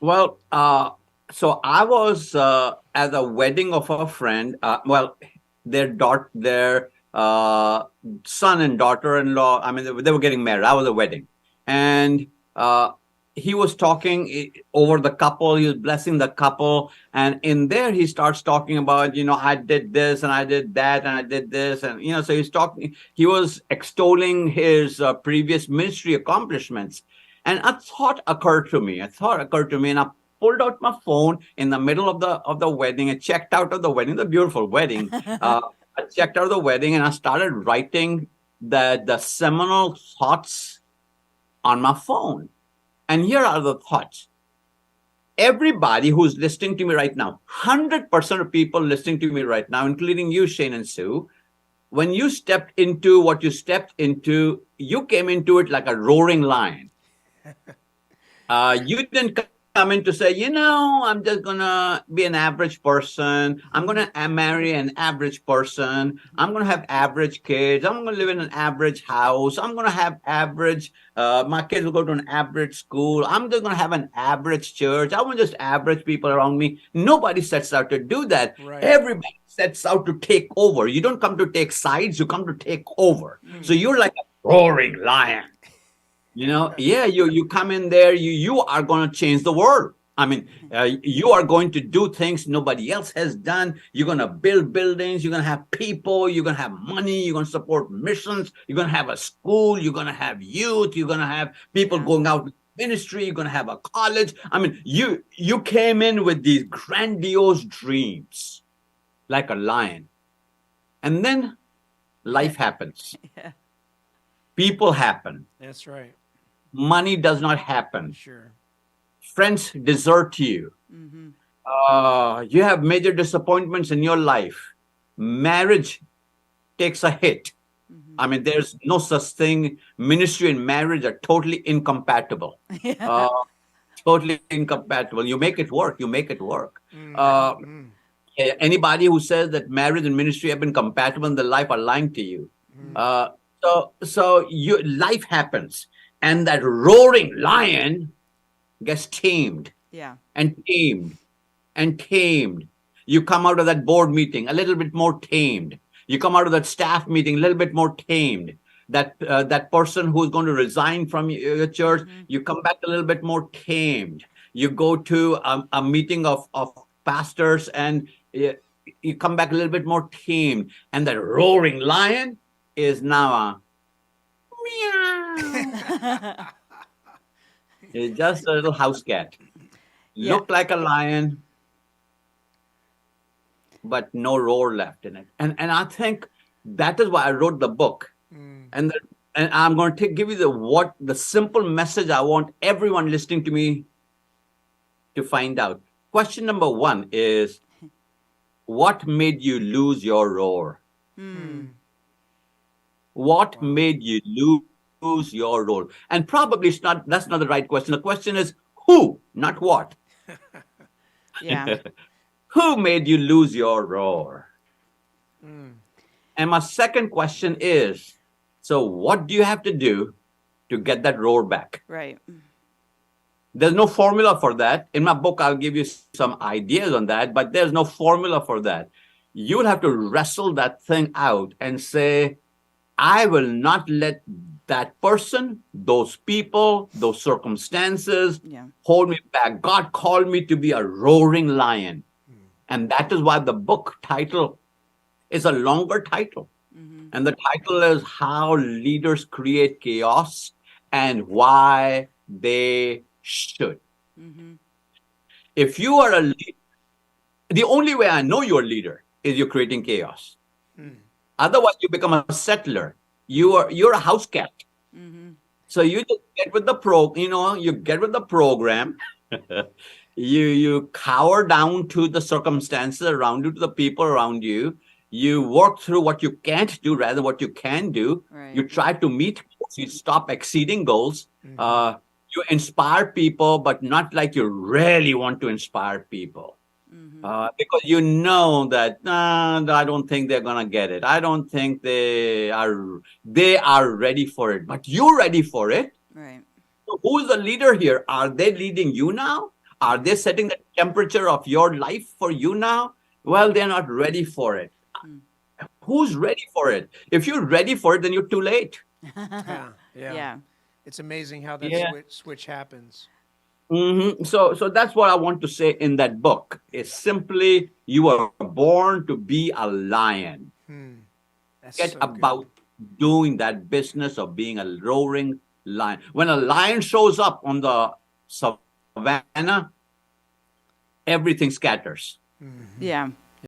Well, so I was at the wedding of a friend. Their son and daughter-in-law. I mean, they were getting married. I was at a wedding, and he was talking over the couple. He was blessing the couple, and in there he starts talking about, I did this and I did that and I did this, and so he's talking. He was extolling his previous ministry accomplishments. And a thought occurred to me, and I pulled out my phone in the middle of the wedding. I checked out of the wedding, the beautiful wedding. I checked out of the wedding, and I started writing the seminal thoughts on my phone. And here are the thoughts. Everybody who's listening to me right now, 100% of people listening to me right now, including you, Shane and Sue, when you stepped into what you stepped into, you came into it like a roaring lion. You didn't come in to say, I'm just going to be an average person. I'm going to marry an average person. I'm going to have average kids. I'm going to live in an average house. I'm going to have average, my kids will go to an average school. I'm just going to have an average church. I want just average people around me. Nobody sets out to do that. Right. Everybody sets out to take over. You don't come to take sides. You come to take over. So you're like a roaring lion. You come in there, you are going to change the world. I mean, you are going to do things nobody else has done. You're going to build buildings. You're going to have people. You're going to have money. You're going to support missions. You're going to have a school. You're going to have youth. You're going to have people going out with ministry. You're going to have a college. I mean, you came in with these grandiose dreams like a lion. And then life happens. Yeah. People happen. That's right. Money does not happen. Sure. Friends desert you. You have major disappointments in your life. Marriage takes a hit. I mean, there's no such thing. Ministry and marriage are totally incompatible. Totally incompatible. You make it work. You make it work. Anybody who says that marriage and ministry have been compatible in their life are lying to you. So life happens. And that roaring lion gets tamed. Yeah. And tamed. And tamed. You come out of that board meeting a little bit more tamed. You come out of that staff meeting a little bit more tamed. That person who's going to resign from your church, you come back a little bit more tamed. You go to a meeting of pastors and you come back a little bit more tamed. And that roaring lion is now a meow. It's just a little house cat. Look like a lion, but no roar left in it. And I think that is why I wrote the book. And I'm going to give you the simple message I want everyone listening to me to find out. Question number 1 is, what made you lose your roar? What made you lose your roar? And probably that's not the right question. The question is who, not what. Yeah. Who made you lose your roar? And my second question is, so what do you have to do to get that roar back? Right. There's no formula for that. In my book, I'll give you some ideas on that, but there's no formula for that. You'll have to wrestle that thing out and say, I will not let that person, those people, those circumstances hold me back. God called me to be a roaring lion. And that is why the book title is a longer title. And the title is How Leaders Create Chaos and Why They Should. If you are a leader, the only way I know you're a leader is you're creating chaos. Otherwise, you become a settler. You're a house cat. So you just get with the you get with the program. You cower down to the circumstances around you, to the people around you. You work through what you can't do rather than what you can do. Right. You try to meet goals. You stop exceeding goals. You inspire people, but not like you really want to inspire people. Because you know that I don't think they're gonna get it. I don't think they are ready for it. But you're ready for it. Right. So who is the leader here? Are they leading you now? Are they setting the temperature of your life for you now? Well, they're not ready for it. Who's ready for it? If you're ready for it, then you're too late. Yeah, yeah. Yeah. It's amazing how that Yeah. switch happens. So that's what I want to say in that book. Is simply you were born to be a lion. That's Get so about good. doing that business of being a roaring lion. When a lion shows up on the savannah, everything scatters. Yeah.